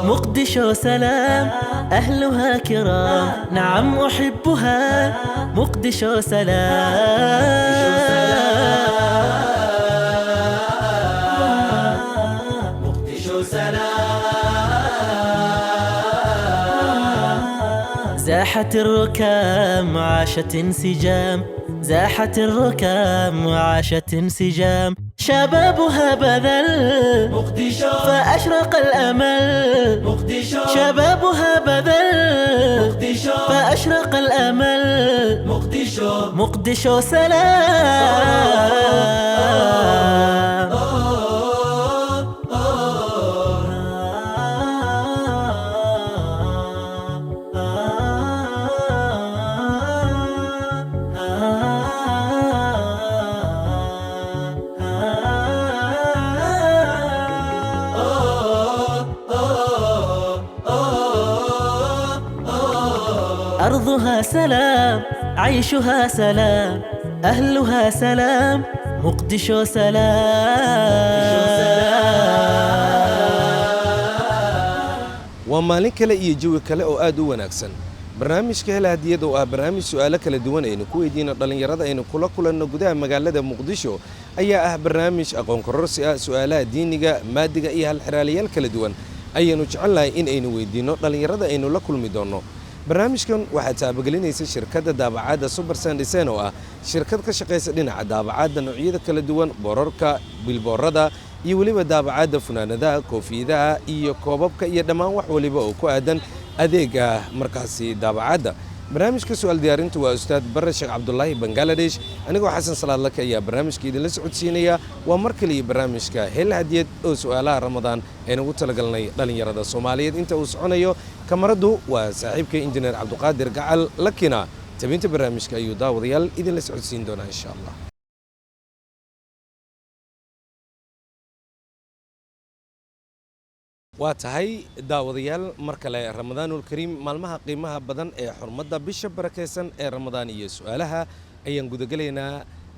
مقدشو سلام أهلها كرام نعم أحبها مقدشو سلام مقدشو سلام زاحت الركام عاشت انسجام زاحت الركام وعاشت انسجام شبابها بذل مقدشو فأشرق الأمل مقدشو شبابها بذل مقدشو فأشرق الأمل مقدشو مقدشو سلام أرضها سلام عيشها سلام أهلها سلام مقدشو سلام ومالين كلا يجوا كلا أو أدو ونكسن برنامج كهلا هدية أو برنامج سؤال كلا دوان إنه كوي دينا دلنا يراد إنه كل النجودة مجال مقدشو أي برنامج أقوم كررس سؤالات دينية مادية إيه الحرالية كلا دوان أي نجعلها إنه ويدينا دلنا يراد إنه لا كل ميدانه barnaamijkan waxaa taabagelinaysa shirkadda daabacaadda Supersan Design oo ah shirkad ka shaqeysa dhinaca daabacaadda noocyada kala duwan boorarka bilboorada iyo waliba daabacaadda funaanadaha koofiyadaha iyo koobabka iyo dhammaan wax waliba oo ku aadan adeega markaasi daabacaadda barnaamijka su'aal diyaarintu waa ustaad Barre Sheekh Cabdullaahi Bangladesh anigoo Xasan Salaad laka ayaa barnaamijka idin la socodsiinaya waa mar kale barnaamijka hel hadiyad oo su'aalaha Ramadaan ee ugu talagalnay dhalinyarada Soomaaliyeed inta uu soconayo kamaradu waa saaxiibka injineer Cabduqaadir Gacal lakina tabinta barnaamijka ayuu daawadayaal idin la socodsiin doona insha Allah waa tahay daawadayaal mar kale Ramadaanul Kariim maalmaha qiimaha badan ee xurmada bisha barakeysan ee Ramadaan iyo su'aalaha ayaan gudagaleynaa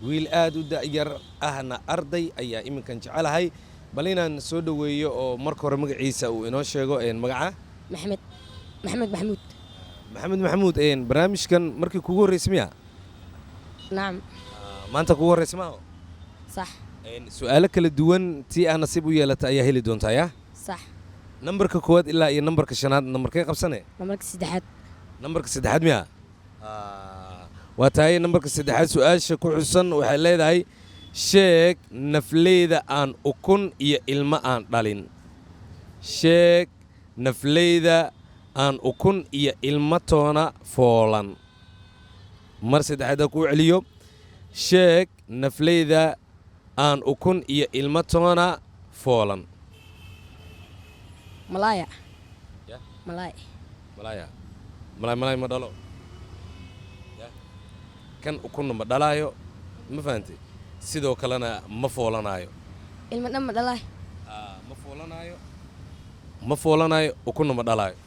wiil aad u da'yar ahna arday ayaa iminkan jecelahay bal inaan soo dhaweeyo oo marka hore magaciisa uu inoo sheego magaca محمد محمود برنامجكن markii kugu horeysay miya نعم maanta kugu horeysay ma صح su'aalo kala duwan tii aan nasiib u yeelatay ayaa heli doontaa ya صح numberka koowaad ilaa iyo numberka shanaad numberkee qabsanay numberka saddexaad miya waa tahay numberka saddexaad su'aasha ku xusan waxay leedahay sheeg nafleyda aan ukun iyo ilmo aan dhalin sheeg nafleyda aan ukun iyo ilmo toona foolan mar saddexaad ku celiyo sheeg nafleyda aan ukun iyo ilmo toona foolan malaaya ya malaaya ma dhalo ya kan ukunna ma dhalaayo ma fahantay sidoo kalena ma foolanaayo ilmo dhan ma dhalaayo ma foolanaayo ukunna ma dhalaayo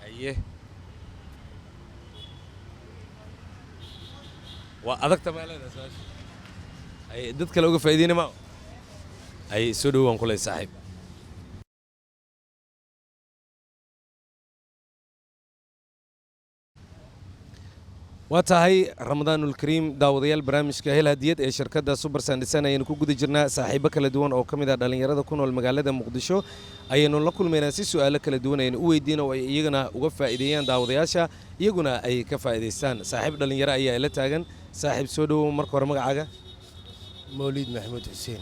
aye waa adagta meelada su'aasha ay dad kale uga faa'iideeyna ma ay soo dhawaan kulay saaxiib waa tahay Ramadaanul Kariim daawadayaal barnaamijka hel hadiyad ee shirkadda Supersan Design ayaynu ku guda jirnaa saaxiibo kala duwan oo kamid ah dhalinyarada ku nool magaalada Muqdisho ayaynu la kulmaynaa si su'aalo kala duwan ayaynu u weydiino oo iyagana uga faa'iideeyaan daawadayaasha iyaguna ay ka faa'iideystaan saaxiib dhalinyaro ayaa ila taagan saaxiib soo dhawow marka hore magacaaga مولد محمود حسين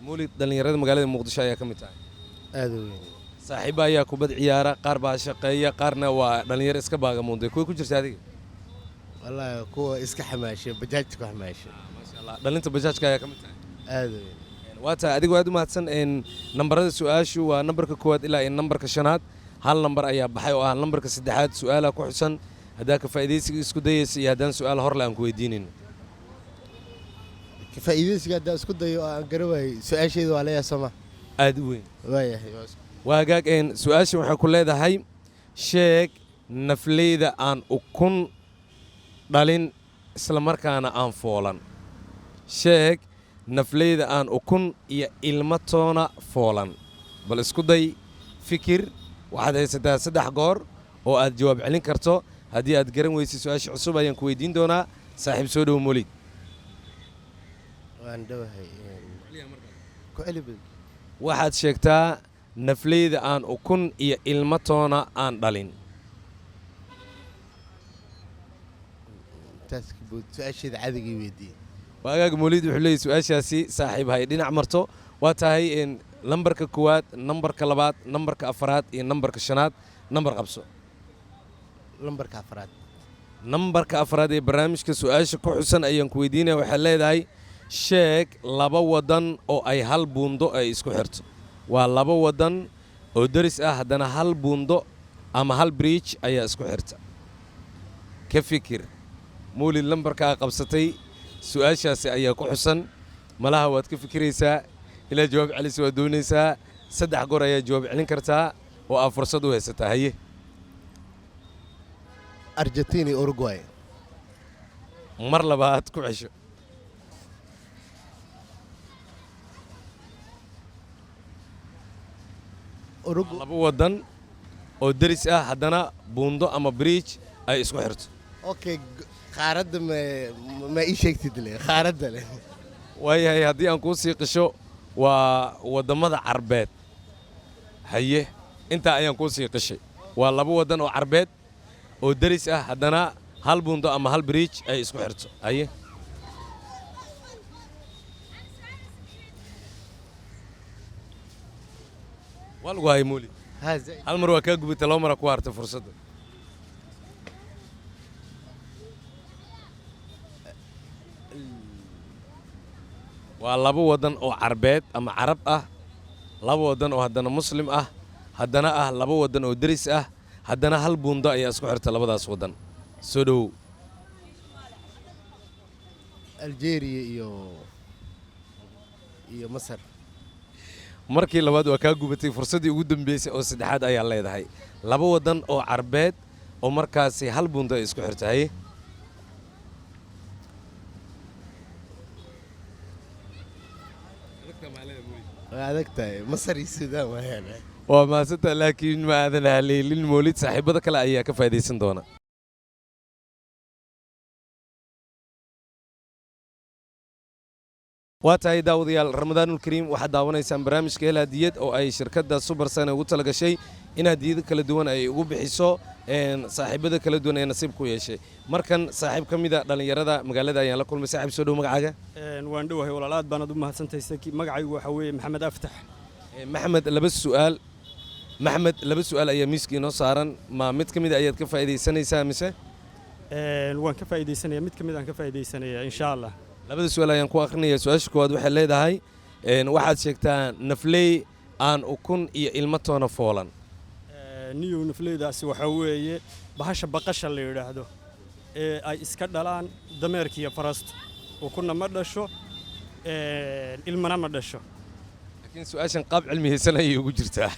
مولد dhalinyarada magaalada Muqdisho ayaa kamid tahay aad u weyn saaxiibo ayaa kubad ciyaara qaar baa shaqeeya qaarna waa dhalinyaro iska baagamoonday kuwa ku jirta adiga والله كوا إسك حماشة بجاج كوا حماشة ما شاء الله دلنت بجاج كايا كمتها هذا واتا أديك وادو ما تسن إن نمبر السؤال شو ونمبر كواد إلا إن نمبر كشنات هل نمبر أيه بحي وهل نمبر كسدحات سؤالك وحسن هذاك فائدة إسكو ديس يهدان سؤال هرلا أنكو يدينين فائدة إسك هذا إسكو ديو قروي سؤال شيء عليه سما aad u weyn waayahay waa hagaag su-aasha waxay ku leedahay sheeg nafleyda aan ukun dhalin isla markaana aan foolan sheeg nafleyda aan ukun iyo ilmo toona foolan bal isku day fikir waxaad haysataa 3 goor oo aad jawaab celin karto haddii aad garan weysay su-aasha cusub ayaan ku weydiin doonaa saaxiib soo dhow Mawlid waan dhawahay ku celibi waxaad sheegtaa nafleyda aan ukun iyo ilmo toona aan dhalin taaski bood su'aasheeda cadigii weydii waagaag Mawlid wuxuu leeyahay su-aashaasi saaxiib hay dhinac marto waa tahay nambarka 1 nambarka 2 nambarka 4 iyo nambarka 5 nambar qabso lambarka afraad nambarka 4 ee barnaamijka su-aasha ku xusan ayaan ku weydiinaya waxay leedahay sheeg 2 wadan oo ay hal buundo ay isku xirto waa 2 wadan oo daris ah haddana hal buundo ama hal bridge ayaa isku xirta ka fikir Mawlid lambarka qabsatay su-aashaasi ayaa ku xusan malaha waad ka fikiraysaa ilaa jawaab celis waa doonaysaa 3 goor ayaa jawaab celin kartaa oo aad fursad u haysataa haye Argentina iyo Uruguay mar labaad ku cesho Uruguay 2 wadan oo daris ah haddana buundo ama bridge ay isku xirto okay qaaradda ma ii sheegtid le qaaradda le waayahay haddii aan kuu sii qisho waa waddamada carbeed haye intaa ayaan kuu sii qishay waa 2 wadan oo carbeed oo daris ah haddana hal buundo ama hal bridge ay isku xirto haye waa lagu hayay Mawlid hal mar waa kaa gubata 2 mar ku hartay fursadda waa 2 wadan oo carbeed ama carab ah 2 wadan oo haddana muslim ah haddana ah 2 wadan oo daris ah haddana hal buundo ayaa isku xirta labadaas wadan soo dhow Algeria iyo Masar markii labaad waa kaa gubatay fursaddii ugu dambeysay oo saddexaad ayaa leedahay 2 wadan oo carbeed oo markaasi hal buundo ay isku xirta haye adagtahay Masar iyo Suudaan waayaan waa maasanta laakiin ma aadan haleelin Mawlid saaxiibada kale ayaa ka faa'iideysan doona waa tahay daawadayaal ramadaanul kariim waxaad daawanaysaan barnaamijka hel hadiyad oo ay shirkadda Subarsan ugu talagashay in hadiyado kala duwan ay ugu bixiso saaxiibada kala duwan ee nasiib ku yeeshay markan saaxiib ka mid ah dhalinyarada magaalada ayaan la kulmay saaxiib soo dhow magacaaga waan dhawahay walaalaad baanad u mahadsantahay magacaygu waxa weeye maxamed aftax maxamed laba su'aal ayaa miiska inoo saaran ma mid ka mid ayaad ka faa'iideysanaysaa mise waan ka faa'iideysanayaa mid ka mid aan ka faa'iideysanayaa insha Allah labada su'aal ayaan ku akrinayaa su-aasha koowaad waxay leedahay waxaad sheegtaa nafley aan ukun iyo ilmo toona foolan niyow nafleydaasi waxa weeye bahasha baqasha la yidhaahdo ee ay iska dhalaan dameerka iyo farastu ukunna ma dhasho ilmana ma dhasho laakiin su-aashan qaab cilmiyeysan ayay ugu jirtaa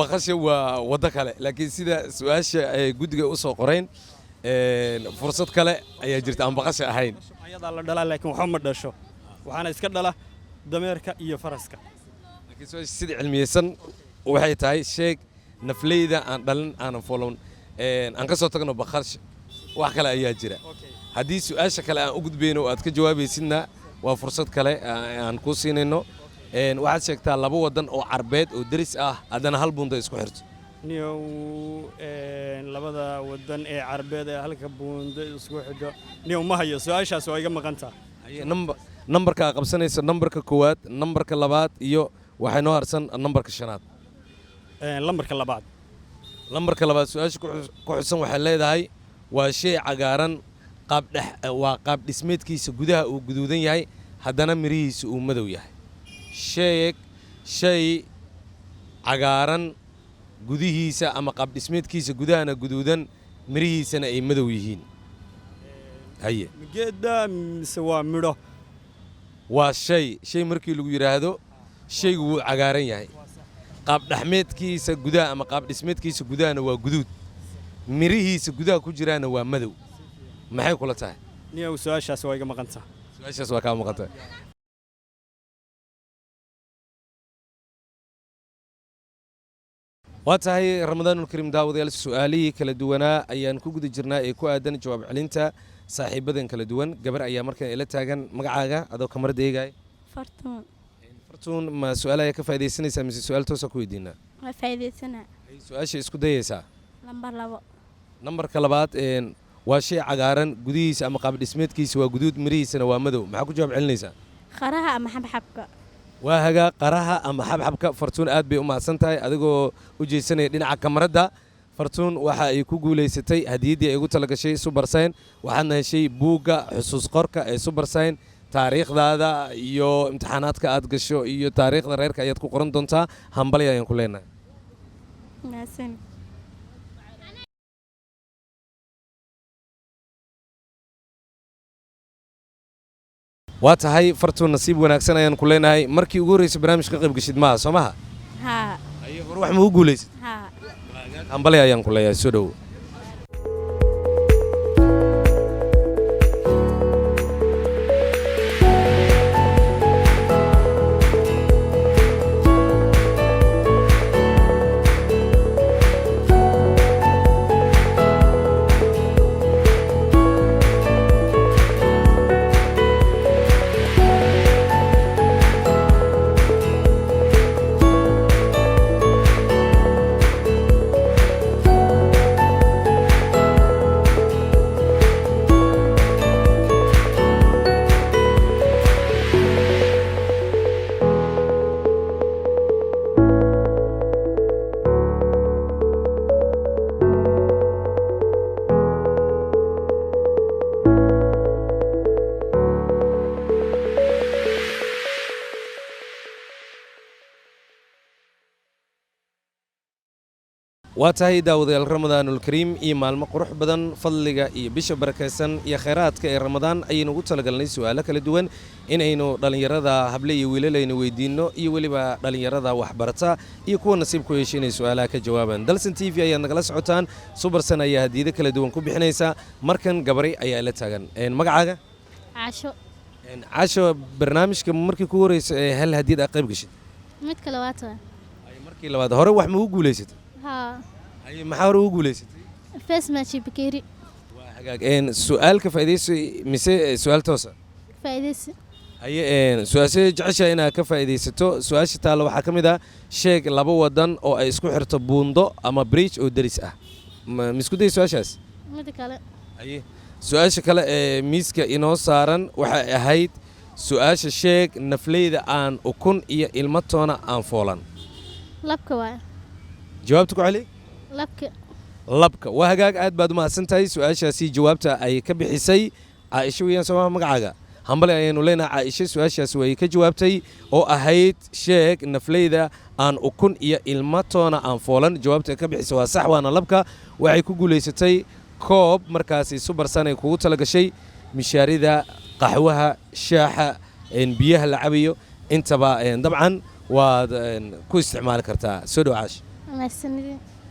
baqasha waa waddo kale laakiin sida su-aasha ay guddiga u soo qoreen fursad kale ayaa jirta aan baqasha ahayn ayadaa la dhalaa laakiin waxba ma dhasho waxaana iska dhala dameerka iyo faraska laakiin su-aasha sida cilmiyeysan waxay tahay sheeg nafleyda aan dhalin aanan foolon aan ka soo tagno baqasha wax kale ayaa jira haddii su-aasha kale aan u gudbayno oo aad ka jawaabaysidna waa fursad kale aan kuu siinayno waxaad sheegtaa 2 wadan oo carbeed oo daris ah haddana hal buundo isku xirto niyow labada wadan ee carbeed ee halka buundo isku xidho niyow ma hayo su-aashaas waa iga maqantaa nambarka aad qabsanayso nambarka 1 nambarka 2 iyo waxay noo harsan nambarka 5aad lambarka 2 lambarka 2 su-aasha ku xusan waxay leedahay waa shay cagaaran waa qaab dhismeedkiisa gudaha uu guduudan yahay haddana mirihiisa uu madow yahay sheeg shay cagaaran gudihiisa ama qaab dhismeedkiisa gudahana guduudan mirihiisana ay madow yihiin haye geedda mise waa midho waa shay markii lagu yidhaahdo shaygu wuu cagaaran yahay qaab dhaxmeedkiisa gudaha ama qaab dhismeedkiisa gudahana waa guduud mirihiisa gudaha ku jiraana waa madow maxay kula tahay niyow su-aashaas waa iga maqantaa su-aashaas waa kaa muuqata waa tahay ramadaanul kariim daawadayaal su'aalihii kala duwanaa ayaan ku guda jirnaa ee ku aadan jawaab celinta saaxiibadan kala duwan gabar ayaa markan ila taagan magacaaga adoo kamarada eegaya fartuun ma su'aalaha ka faa'iidaysanaysaa mise su'aal toosa ku weydiinaa waa faa'iidaysanaa su-aasha isku dayaysaa lambar 2 nambarka labaad waa shay cagaaran gudihiisa ama qaab dhismeedkiisa waa guduud mirihiisana waa madow maxaa ku jawaab celinaysaa qaraha ama xabxabka waa hagaa qaraha ama xabxabka fartuun aad bay u mahadsan tahay adigoo u jeesanaya dhinaca kamarada fartuun waxa ay ku guulaysatay hadiyaddii ay ugu talagashay Supersign waxaadna heshay buugga xusuus qorka ee Supersign taariikhdaada iyo imtixaanaadka aad gasho iyo taariikhda reerka ayaad ku qoran doontaa hambali ayaan ku leenahay maasan waa tahay fartuun nasiib wanaagsan ayaan ku leenahay markii ugu horreysay barnaamijka ka qayb gashid maaha soo maha haa ayo hor wax ma u guulaysay haa hambali ayaan ku leeyahay soo dhow waa tahay daawadayaal ramadaanul kariim iyo maalmo qurux badan fadliga iyo bisha barakaysan iyo khayraadka ee ramadaan ayaynu ugu talagalnay su'aalo kala duwan inaynu dhallinyarada hable iyo wiilalayna weydiinno iyo weliba dhallinyarada waxbarata iyo kuwa nasiib ku yeeshay inay su'aalaha ka jawaabaan dalsan t v ayaad nagala socotaan Supersign ayaa hadiyado kala duwan ku bixinaysa markan gabari ayaa ila taagan magacaaga caasho barnaamijka markii ku horeysay ee hal hadiyad aad qayb gashay mid kale waa taa markii labaad hore wax ma ugu guulaysatay haa ay maxaa hore ugu guulaysatay face match bakeri waa hagaag su'aal ka faa'iidaysay mise su'aal toosa faa'iidaysi aye su'aasha jecesha inaad ka faa'iidaysato su'aasha taalo waxaa ka mid ah sheeg laba wadan oo ay isku xirto buundo ama bridge oo daris ah ma isku day su'aashaas mid kale aye su'aasha kale ee miiska inoo saaran waxay ahayd su'aasha sheeg nafleyda aan ukun iyo ilmo toona aan foolan labka waa jawaabta ku celi labka waa hagaag aad baad u mahadsan tahay su'aashaasi jawaabta ay ka bixisay Caaisha weeyaan soo magacaga hambali ayaynu leenahay Caaisha su'aashaasi way ka jawaabtay oo ahayd sheeg nafleyda aan ukun iyo ilmo toona aan foolan jawaabta ka bixisay waa sax waana labka waxay ku guulaysatay koob markaasi Supersign ay kugu talagashay mishaarida qaxwaha shaaxa biyaha la cabiyo intaba dabcan waad ku isticmaali kartaa soo dhow Caaisha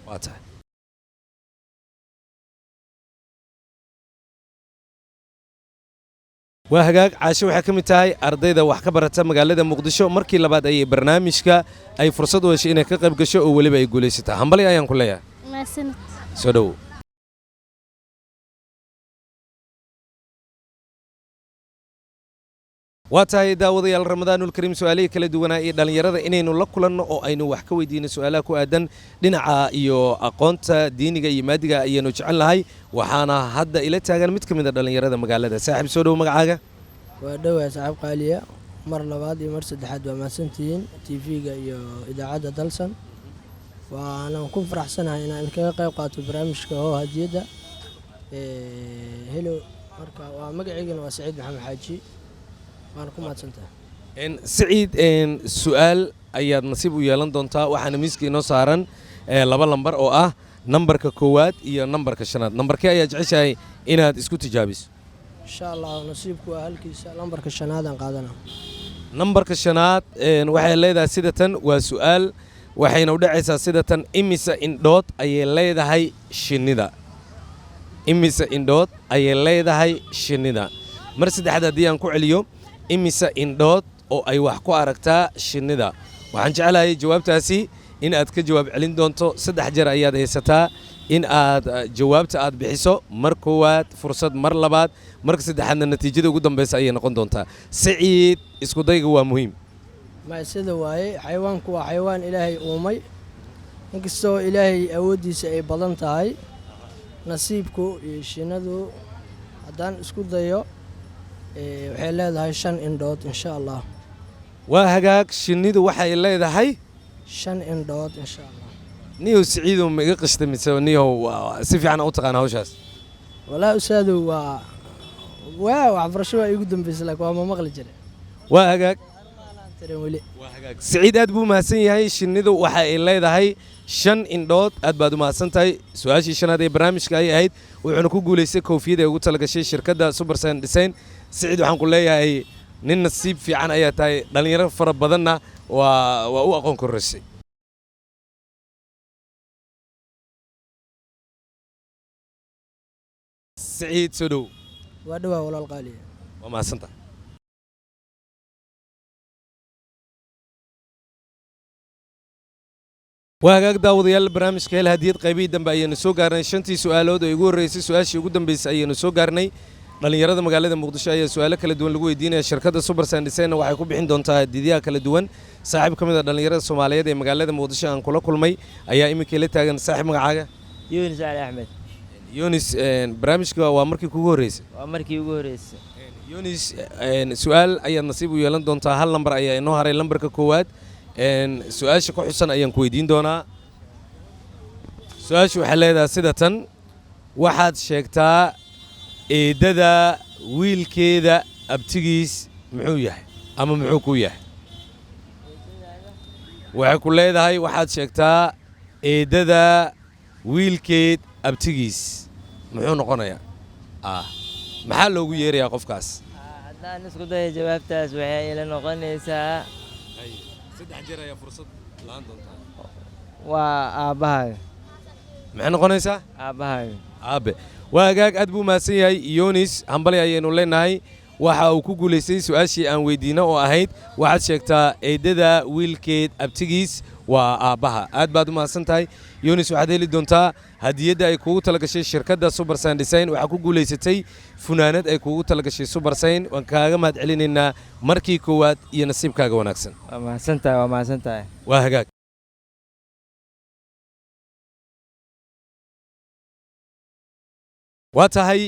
waa tahay waa hagaag Caasho waxay ka mid tahay ardayda wax ka barata magaalada Muqdisho markii labaad ay barnaamijka ay fursad u heshay inay ka qayb gasho oo waliba ay guulaysataa hambali ayaan ku leeyahay soo dhow waa tahay daawadayaal ramadaanul kariim su'aalihii kala duwanaa iyo dhallinyarada inaynu la kulanno oo aynu wax ka weydiino su'aalaha ku aadan dhinaca iyo aqoonta diiniga iyo maadiga ayaanu jecel lahay waxaana hadda ila taagan mid ka mid a dhallinyarada magaalada saaxiib soo dhow magacaaga waa dhowaa saaxiib qaaliya mar labaad iyo mar saddexaad waa mahadsantihiin tv-ga iyo idaacadda dalsan waanaan ku faraxsanahay inaan kaga qayb qaato barnaamijka hoo hadiyadda helo marka waa magaceygana waa saciid maxamed xaaji waan ku mahadsantahay saciid su'aal ayaad nasiib u yeelan doontaa waxaana miiska inoo saaran laba lambar oo ah nambarka koowaad iyo nambarka shanaad nambarkee ayaa jeceshahay inaad isku tijaabiso insha allah nasiibku waa halkiisa lambarka shanaadaan qaadana nambarka shanaad waxay leedahay sida tan waa su'aal waxayna u dhacaysaa sida tan imisa indhood ayay leedahay shinnida imisa indhood ayay leedahay shinnida mar saddexaad haddii aan ku celiyo imisa indhood oo ay wax ku aragtaa shinnida waxaan jeclahay jawaabtaasi in aad ka jawaab celin doonto 3 jeer ayaad haysataa in aad jawaabta aad bixiso mar koowaad fursad mar labaad marka saddexaadna natiijada ugu dambaysa ayay noqon doontaa Saciid isku dayga waa muhiim ma sida waaye xayawaanku waa xayawaan ilaahay uumay inkastoo ilaahay awoodiisa ay badan tahay nasiibku iyo shinnadu haddaan isku dayo waxay leedahay 5 indhood insha Allah waa hagaag shinnidu waxay leedahay 5 indhood insha Allah niyo Saciid ma iga qashtay mise niyo si fiican u taqaan hawshaas walaa usaadu waa waxbarasho ay ugu dambeysay laakiin waa ma maqli jiray waa hagaag weli waa hagaag Saciid aad buu mahadsan yahay shinnidu waxa ay leedahay 5 indhood aad baad u mahadsan tahay su'aashii shanaad ee barnaamijka ay ahayd wuxuuna ku guuleystay koofiyada ay ugu talagashay shirkadda Supersign Design Saciid waxaan ku leeyahay nin nasiib fiican ayaa tahay dhalinyaro fara badanna waa u aqoon korisay Saciid soo dhow waa dhawaa walaal qaaliya waa mahadsantahay waa hagaag daawadayaal barnaamijka hel hadiyad qaybihii dambe ayaynu soo gaarnay 5tii su'aalood oo ugu horeysay su'aashii ugu dambeysay ayaynu soo gaarnay dhalinyarada magaalada Muqdisho ayaa su'aalo kala duwan lagu weydiinaya shirkadda Supersign Design waxay ku bixin doontaa hadiyaha kala duwan saaxiib ka mid ah dhalinyarada Soomaaliyeed ee magaalada Muqdisho aan kula kulmay ayaa imika la taagan saaxiib magacaaga Yunis Ali Ahmed Yunis barnaamijka waa markii kugu horeysay waa markii ugu horeysay Yunis su'aal ayaad nasiib u yeelan doontaa hal lambar ayaa inoo haray lambarka koowaad su'aasha ku xusan ayaan ku weydiin doonaa su'aashu waxay leedahay sida tan waxaad sheegtaa eedada wiilkeeda abtigiis muxuu yahay ama muxuu ku yahay waxay ku leedahay waxaad sheegtaa eedada wiilkeed abtigiis muxuu noqonayaa maxaa loogu yeerayaa qofkaas haddaan isku dayo jawaabtaas waxay ila noqonaysaa 3 jeer ayaa fursad laan doontaa waa aabbahay maxay noqonaysaa aabbahay aabe waa hagaag aad buu mahadsan yahay Yunis hambali ayaynu leenahay waxa uu ku guuleystay su'aashii aan weydiino oo ahayd waxaad sheegtaa eedada wiilkeed abtigiis waa aabbaha aad baad u mahadsan tahay Yunis waxaad heli doontaa hadiyadda ay kuugu talagashay shirkadda Supersign Design waxa ku guuleysatay funaanad ay kuugu talagashay Supersign waan kaaga mahad celinaynaa markii koowaad iyo nasiibkaaga wanaagsan waa mahadsantahay waa hagaag waa tahay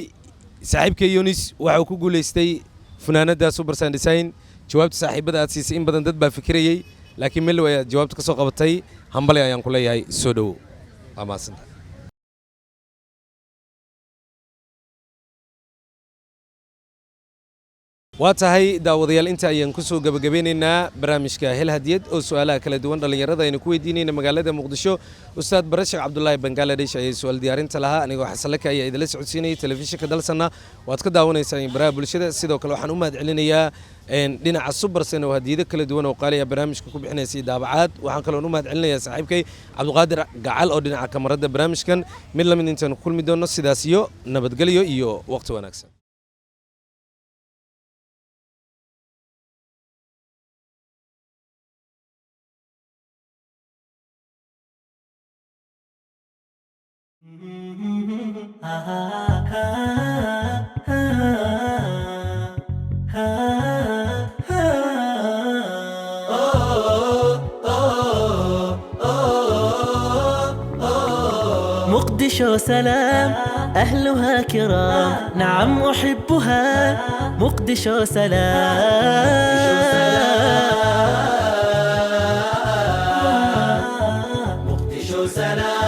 saaxiibka Yunis waxa uu ku guuleystay funaanadda Supersign Design jawaabta saaxiibada aad siisay in badan dad baa fikirayay laakiin meel way jawaabta ka soo qabatay hambali ayaan ku leeyahay soo dhow waa mahadsantahay waa tahay daawadayaal inta ayaan ku soo gabagabeynaynaa barnaamijka hel hadiyad oo su'aalaha kala duwan dhalinyarada aynu ku weydiinayna magaalada Muqdisho Ustaad Barashaq Cabdullaahi Bangladesh ayay su'aal diyaarinta lahaa anigoo xasalaka ayaa idila socodsiinayay telefishinka dalsana waad ka daawanaysaan baraha bulshada sidoo kale waxaan u mahad celinayaa dhinaca Supersign oo hadiyado kala duwan oo qaaliya barnaamijka ku bixinaysay daabacaad waxaan kaloo u mahad celinayaa saaxiibkay Cabduqaadir Gacal oo dhinaca kamarada barnaamijkan mid la mid intaan ku kulmi doono sidaas iyo nabadgelyo iyo waqti wanaagsan مقدشو سلام أهلها كرام نعم أحبها مقدشو سلام مقدشو سلام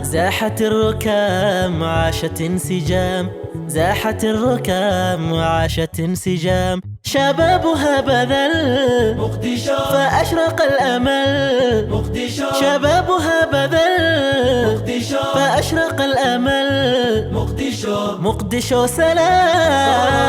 زاحت الركام عاشت انسجام زاحت الركام عاشت انسجام شبابها بذل مقدشو فأشرق الأمل مقدشو شبابها بذل مقدشو فأشرق الأمل مقدشو مقدشو سلام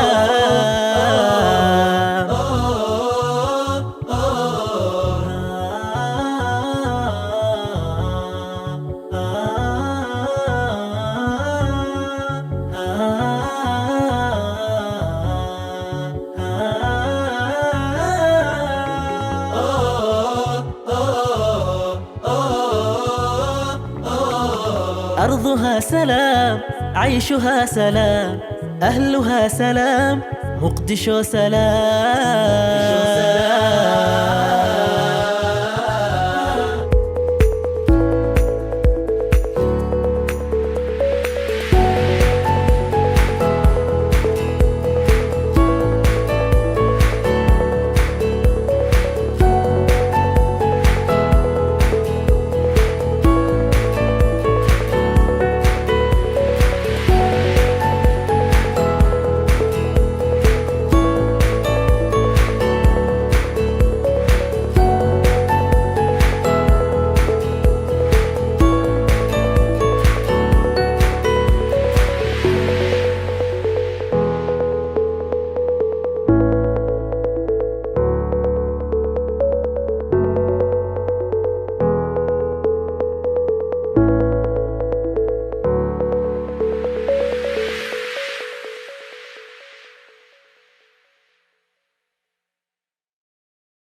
أرضها سلام عيشها سلام أهلها سلام مقدشو سلام